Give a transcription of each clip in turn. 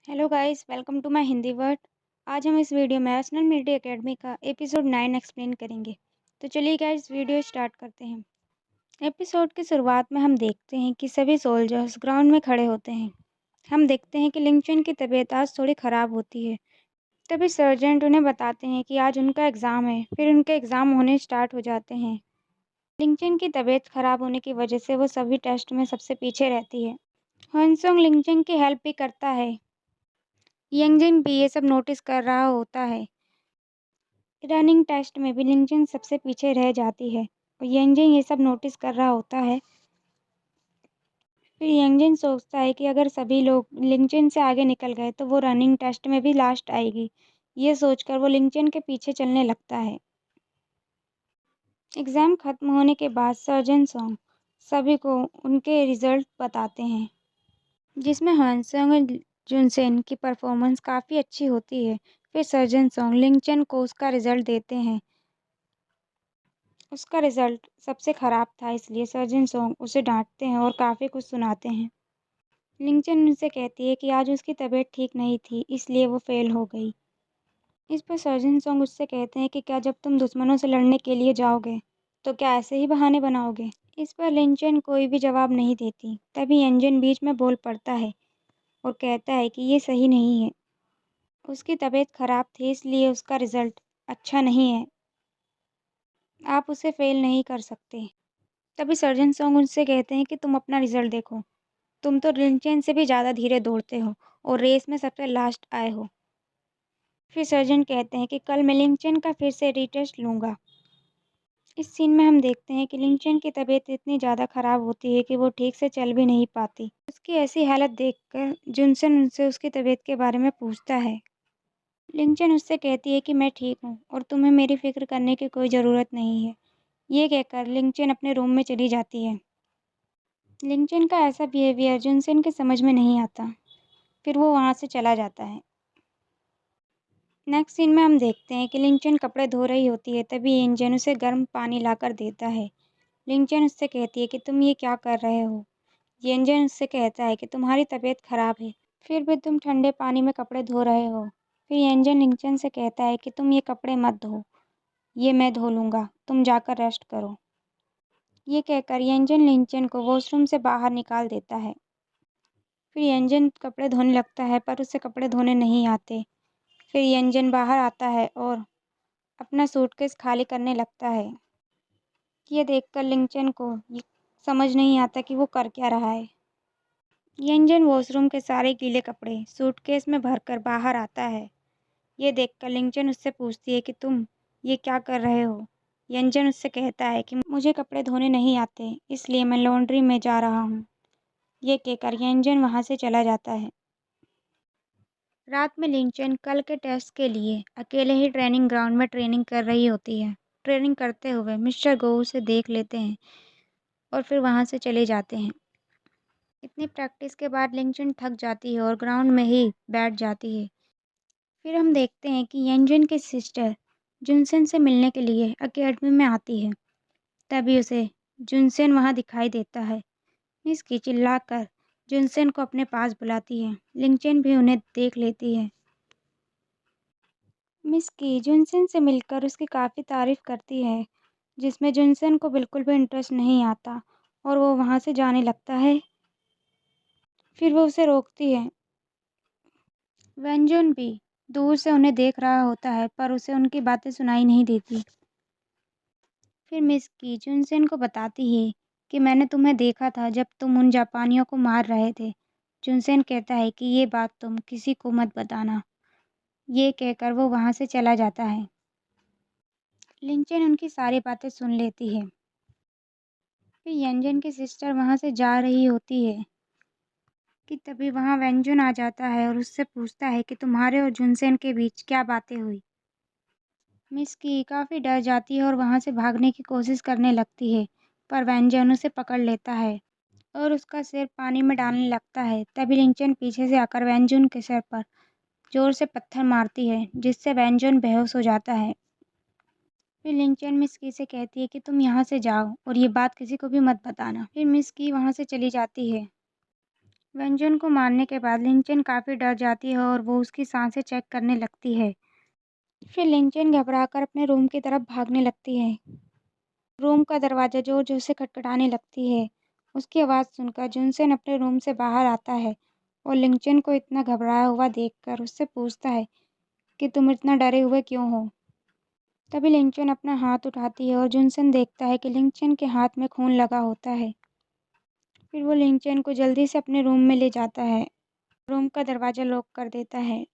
Hello guys, welcome to my Hindi word. आज हम इस वीडियो में नेशनल मिलिट्री एकेडमी का एपिसोड 9 एक्सप्लेन करेंगे। तो चलिए गाइस, वीडियो स्टार्ट करते हैं। एपिसोड की शुरुआत में हम देखते हैं कि सभी सोल्जर्स ग्राउंड में खड़े होते हैं। हम देखते हैं कि लिंगचन की तबीयत आज थोड़ी ख़राब होती है। तभी सर्जेंट उन्हें बताते हैं कि आज उनका एग्ज़ाम है। फिर उनके एग्ज़ाम होने स्टार्ट हो जाते हैं। लिंगचन की तबीयत ख़राब होने की वजह से वो सभी टेस्ट में सबसे पीछे रहती है। ह्वेनसोंग लिंगचन की हेल्प भी करता है। यंगजिन भी ये सब नोटिस कर रहा होता है। रनिंग टेस्ट में भी लिंगजिन सबसे पीछे रह जाती है और यंगजिन ये सब नोटिस कर रहा होता है। फिर यंगजिन सोचता है कि अगर सभी लोग लिंगजिन से आगे निकल गए तो वो रनिंग टेस्ट में भी लास्ट आएगी। ये सोचकर वो लिंगजिन के पीछे चलने लगता है। एग्ज़ाम खत्म होने के बाद सर्जन सॉन्ग सभी को उनके रिजल्ट बताते हैं, जिसमें ह्वेनसोंग और जुनसेन की परफॉर्मेंस काफ़ी अच्छी होती है। फिर सर्जन सॉन्ग लिंगचन को उसका रिजल्ट देते हैं। उसका रिजल्ट सबसे खराब था, इसलिए सर्जन सोंग उसे डांटते हैं और काफ़ी कुछ सुनाते हैं। लिंगचन उनसे कहती है कि आज उसकी तबीयत ठीक नहीं थी, इसलिए वो फेल हो गई। इस पर सर्जन सोंग उससे कहते हैं कि क्या जब तुम दुश्मनों से लड़ने के लिए जाओगे तो क्या ऐसे ही बहाने बनाओगे। इस पर लिंचन कोई भी जवाब नहीं देती। तभी एंजन बीच में बोल पड़ता है और कहता है कि ये सही नहीं है। उसकी तबीयत खराब थी, इसलिए उसका रिजल्ट अच्छा नहीं है। आप उसे फेल नहीं कर सकते। तभी सर्जन सोंग उनसे कहते हैं कि तुम अपना रिजल्ट देखो। तुम तो लिंचेन से भी ज़्यादा धीरे दौड़ते हो और रेस में सबसे लास्ट आए हो। फिर सर्जन कहते हैं कि कल मैं लिंचेन का फिर से रीटेस्ट लूँगा। इस सीन में हम देखते हैं कि लिंचेन की तबीयत इतनी ज़्यादा ख़राब होती है कि वो ठीक से चल भी नहीं पाती। उसकी ऐसी हालत देखकर जुनसन उनसे उसकी तबीयत के बारे में पूछता है। लिंचेन उससे कहती है कि मैं ठीक हूँ और तुम्हें मेरी फ़िक्र करने की कोई ज़रूरत नहीं है। ये कहकर लिंचेन अपने रूम में चली जाती है। लिंचन का ऐसा बिहेवियर जुनसेन के समझ में नहीं आता। फिर वो वहाँ से चला जाता है। नेक्स्ट सीन में हम देखते हैं कि लिंचन कपड़े धो रही होती है, तभी इंजन उसे गर्म पानी लाकर देता है। लिंचन उससे कहती है कि तुम ये क्या कर रहे हो। यंजन उससे कहता है कि तुम्हारी तबीयत खराब है, फिर भी तुम ठंडे पानी में कपड़े धो रहे हो। फिर यंजन लिंचन से कहता है कि तुम ये कपड़े मत धो, ये मैं धो लूँगा, तुम जाकर रेस्ट करो। ये कहकर यंजन लिंचन को वॉशरूम से बाहर निकाल देता है। फिर यंजन कपड़े धोने लगता है, पर उसे कपड़े धोने नहीं आते। फिर यंजन बाहर आता है और अपना सूटकेस खाली करने लगता है। ये देखकर लिंचन को ये समझ नहीं आता कि वो कर क्या रहा है। यंजन वॉशरूम के सारे गीले कपड़े सूटकेस में भरकर बाहर आता है। ये देखकर लिंचन उससे पूछती है कि तुम ये क्या कर रहे हो। यंजन उससे कहता है कि मुझे कपड़े धोने नहीं आते, इसलिए मैं लॉन्ड्री में जा रहा हूँ। ये कहकर यंजन वहाँ से चला जाता है। रात में लिंचन कल के टेस्ट के लिए अकेले ही ट्रेनिंग ग्राउंड में ट्रेनिंग कर रही होती है। ट्रेनिंग करते हुए मिस्टर गो उसे देख लेते हैं और फिर वहाँ से चले जाते हैं। इतनी प्रैक्टिस के बाद लिंचन थक जाती है और ग्राउंड में ही बैठ जाती है। फिर हम देखते हैं कि यंजन की सिस्टर जुनसेन से मिलने के लिए अकेडमी में आती है। तभी उसे जुनसेन वहाँ दिखाई देता है। मिस की चिल्लाकर जुनसेन को अपने पास बुलाती है। लिंचन भी उन्हें देख लेती है। मिस की जुनसेन से मिलकर उसकी काफ़ी तारीफ़ करती है, जिसमें जुनसेन को बिल्कुल भी इंटरेस्ट नहीं आता और वो वहाँ से जाने लगता है। फिर वो उसे रोकती है। वेंजुन भी दूर से उन्हें देख रहा होता है, पर उसे उनकी बातें सुनाई नहीं देती। फिर मिस की जुनसेन को बताती है कि मैंने तुम्हें देखा था जब तुम उन जापानियों को मार रहे थे। जुनसेन कहता है कि ये बात तुम किसी को मत बताना। ये कहकर वो वहाँ से चला जाता है। लिंचन उनकी सारी बातें सुन लेती है। फिर यंजन की सिस्टर वहाँ से जा रही होती है कि तभी वहाँ व्यंजन आ जाता है और उससे पूछता है कि तुम्हारे और जुनसेन के बीच क्या बातें हुई। मिस की काफ़ी डर जाती है और वहाँ से भागने की कोशिश करने लगती है, पर व्यंजन उसे पकड़ लेता है और उसका सिर पानी में डालने लगता है। तभी लिंचन पीछे से आकर व्यंजन के सिर पर जोर से पत्थर मारती है, जिससे व्यंजन बेहोश हो जाता है। फिर लिंचन मिस की से कहती है कि तुम यहाँ से जाओ और ये बात किसी को भी मत बताना। फिर मिस की वहाँ से चली जाती है। वेंजुन को मारने के बाद लिंचन काफ़ी डर जाती है और वो उसकी सांसें चेक करने लगती है। फिर लिंचन घबराकर अपने रूम की तरफ भागने लगती है। रूम का दरवाज़ा ज़ोर-ज़ोर से खटखटाने लगती है। उसकी आवाज़ सुनकर जुनसेन अपने रूम से बाहर आता है और लिंचन को इतना घबराया हुआ देखकर उससे पूछता है कि तुम इतना डरे हुए क्यों हो? तभी लिंचन अपना हाथ उठाती है और जुनसेन देखता है कि लिंचन के हाथ में खून लगा होता है। फिर वो लिंचन को जल्दी से अपने रूम में ले जाता है। रूम का दरवाज़ा लॉक कर देता है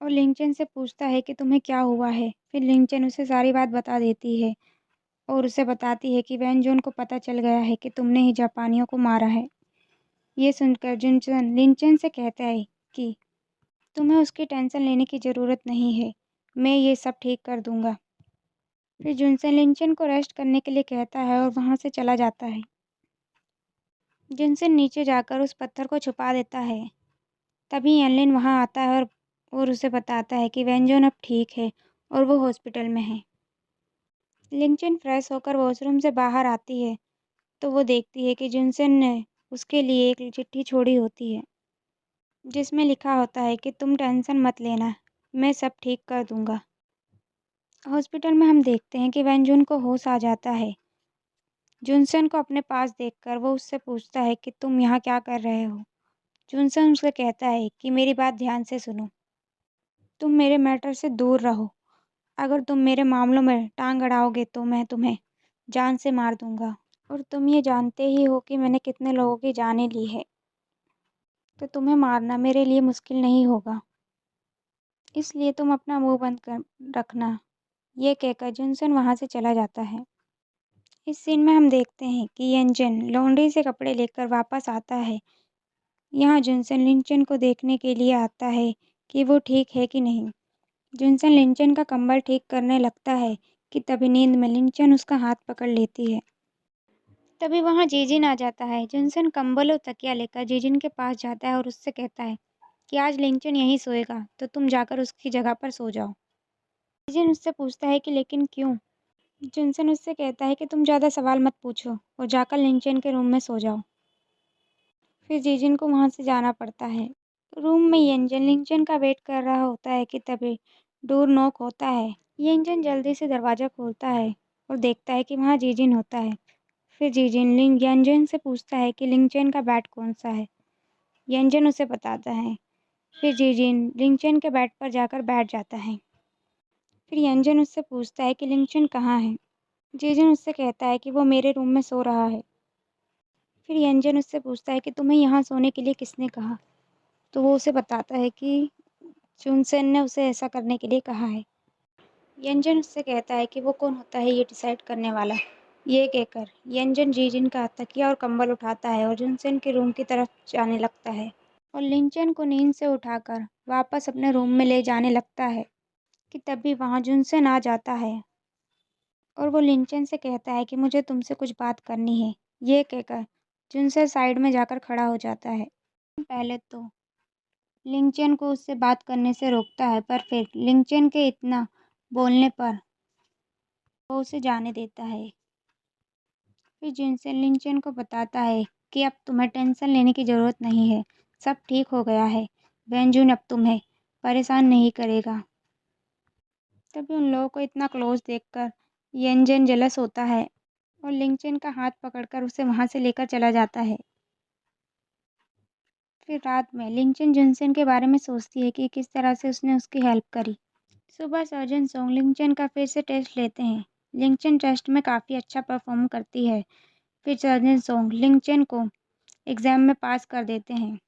और लिंचन से पूछता है कि तुम्हें क्या हुआ है? फिर लिंचन उसे सारी बात बता देती है और उसे बताती है कि वेनजोन को पता चल गया है कि तुमने ही जापानियों को मारा है। ये सुनकर जुनसन लिंचन से कहता है कि तुम्हें उसकी टेंशन लेने की ज़रूरत नहीं है, मैं ये सब ठीक कर दूंगा। फिर जुनसन लिंचन को रेस्ट करने के लिए कहता है और वहाँ से चला जाता है। जुनसन नीचे जाकर उस पत्थर को छुपा देता है। तभी एनलिन वहाँ आता है और उसे बताता है कि वेनजोन अब ठीक है और वो हॉस्पिटल में है। लिंचन फ्रेश होकर वॉशरूम से बाहर आती है तो वो देखती है कि जुनसन ने उसके लिए एक चिट्ठी छोड़ी होती है जिसमें लिखा होता है कि तुम टेंशन मत लेना, मैं सब ठीक कर दूंगा। हॉस्पिटल में हम देखते हैं कि वेनजुन को होश आ जाता है। जुनसन को अपने पास देखकर वो उससे पूछता है कि तुम यहाँ क्या कर रहे हो। जुनसन उसे कहता है कि मेरी बात ध्यान से सुनो, तुम मेरे मैटर से दूर रहो। अगर तुम मेरे मामलों में टांग अड़ाओगे तो मैं तुम्हें जान से मार दूंगा और तुम ये जानते ही हो कि मैंने कितने लोगों की जानें ली है, तो तुम्हें मारना मेरे लिए मुश्किल नहीं होगा। इसलिए तुम अपना मुंह बंद कर रखना। ये कहकर जुनसन वहाँ से चला जाता है। इस सीन में हम देखते हैं कि यंजन लॉन्ड्री से कपड़े लेकर वापस आता है। यहाँ जुनसन लिंचन को देखने के लिए आता है कि वो ठीक है कि नहीं। जुनसन लिंचन का कंबल ठीक करने लगता है कि तभी नींद में लिंचन उसका हाथ पकड़ लेती है। तभी वहाँ जीजिन आ जाता है। जुनसन कंबल और तकिया लेकर जीजिन के पास जाता है और उससे कहता है कि आज लिंचन यहीं सोएगा तो तुम जाकर उसकी जगह पर सो जाओ। जीजिन उससे पूछता है कि लेकिन क्यों? जिनसन उससे कहता है कि तुम ज़्यादा सवाल मत पूछो और जाकर लिंचन के रूम में सो जाओ। फिर जीजिन को वहाँ से जाना पड़ता है। रूम में यंजन लिंचन का वेट कर रहा होता है कि तभी डोर नॉक होता है। यंजन जल्दी से दरवाज़ा खोलता है और देखता है कि वहाँ जीजिन होता है। फिर जीजिन यंजन से पूछता है कि लिंचन का बेड कौन सा है। यंजन उसे बताता है। फिर जीजिन लिंचन के बेड पर जाकर बैठ जाता है। फिर यंजन उससे पूछता है कि लिंचन कहाँ है। जीजन उससे कहता है कि वो मेरे रूम में सो रहा है। फिर यंजन उससे पूछता है कि तुम्हें यहाँ सोने के लिए किसने कहा? तो वो उसे बताता है कि चुनसेन ने उसे ऐसा करने के लिए कहा है। यंजन उससे कहता है कि वो कौन होता है ये डिसाइड करने वाला। ये कहकर यंजन जीजिन का तकिया और कंबल उठाता है और जुनसेन के रूम की तरफ जाने लगता है और लिंचन को नींद से उठाकर वापस अपने रूम में ले जाने लगता है कि तभी वहाँ जुनसेन आ जाता है और वो लिंचन से कहता है कि मुझे तुमसे कुछ बात करनी है। ये कहकर जुनसेन साइड में जाकर खड़ा हो जाता है। पहले तो लिंचन को उससे बात करने से रोकता है पर फिर लिंचन के इतना बोलने पर वो उसे जाने देता है। फिर जिनसे लिंचन को बताता है कि अब तुम्हें टेंशन लेने की ज़रूरत नहीं है, सब ठीक हो गया है। वेंजुन अब तुम्हें परेशान नहीं करेगा। तभी उन लोगों को इतना क्लोज देखकर यंजन जेलस होता है और लिंचन का हाथ पकड़कर उसे वहाँ से लेकर चला जाता है। फिर रात में लिंचन जुनसेन के बारे में सोचती है कि किस तरह से उसने उसकी हेल्प करी। सुबह सर्जन सोंग लिंचन का फिर से टेस्ट लेते हैं। लिंचन टेस्ट में काफ़ी अच्छा परफॉर्म करती है। फिर सर्जन सोंग लिंचन को एग्ज़ाम में पास कर देते हैं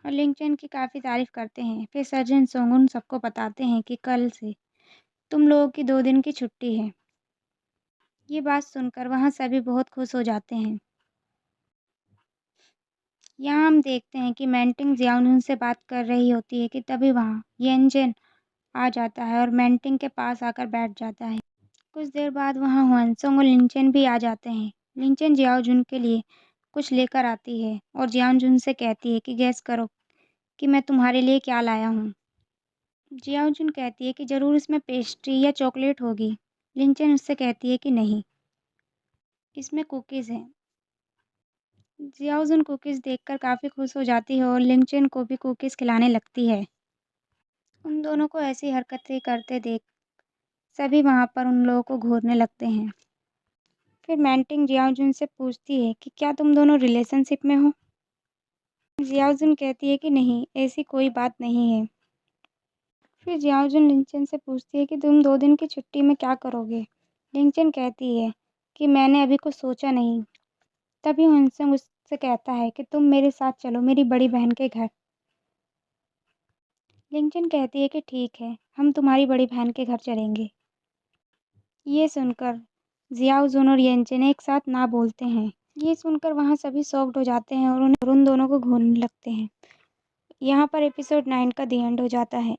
और लिंचन की काफ़ी तारीफ़ करते हैं। फिर सर्जन सोंग उन सबको बताते हैं कि कल से तुम लोगों की 2 दिन की छुट्टी है। ये बात सुनकर वहाँ सभी बहुत खुश हो जाते हैं। यहाँ हम देखते हैं कि मैंटिंग जियाओनुन से बात कर रही होती है कि तभी वहाँ येंजन आ जाता है और मैंटिंग के पास आकर बैठ जाता है। कुछ देर बाद वहाँ हुआनसोंग और लिंचन भी आ जाते हैं। लिंचन जियाओजुन के लिए कुछ लेकर आती है और जियाओजुन से कहती है कि गैस करो कि मैं तुम्हारे लिए क्या लाया हूँ। जियाओजुन कहती है कि ज़रूर इसमें पेस्ट्री या चॉकलेट होगी। लिंचन उससे कहती है कि नहीं, इसमें कुकीज़ हैं। जियाओजुन कुकीज़ देखकर काफ़ी खुश हो जाती है और लिंगचेन को भी कुकीज़ खिलाने लगती है। उन दोनों को ऐसी हरकतें करते देख सभी वहाँ पर उन लोगों को घूरने लगते हैं। फिर मैंटिंग जियाओजुन से पूछती है कि क्या तुम दोनों रिलेशनशिप में हो? जियाओजुन कहती है कि नहीं, ऐसी कोई बात नहीं है। फिर जियाओजुन लिंगचेन से पूछती है कि तुम 2 दिन की छुट्टी में क्या करोगे? लिंगचेन कहती है कि मैंने अभी कुछ सोचा नहीं। तभी हुनसेंग उससे कहता है कि तुम मेरे साथ चलो मेरी बड़ी बहन के घर। लिंगचेन कहती है कि ठीक है, हम तुम्हारी बड़ी बहन के घर चलेंगे। ये सुनकर जियाओजुन और येनचेन एक साथ ना बोलते हैं। ये सुनकर वहाँ सभी शॉक्ड हो जाते हैं और उन दोनों को घूरने लगते हैं। यहाँ पर एपिसोड 9 का दी एंड हो जाता है।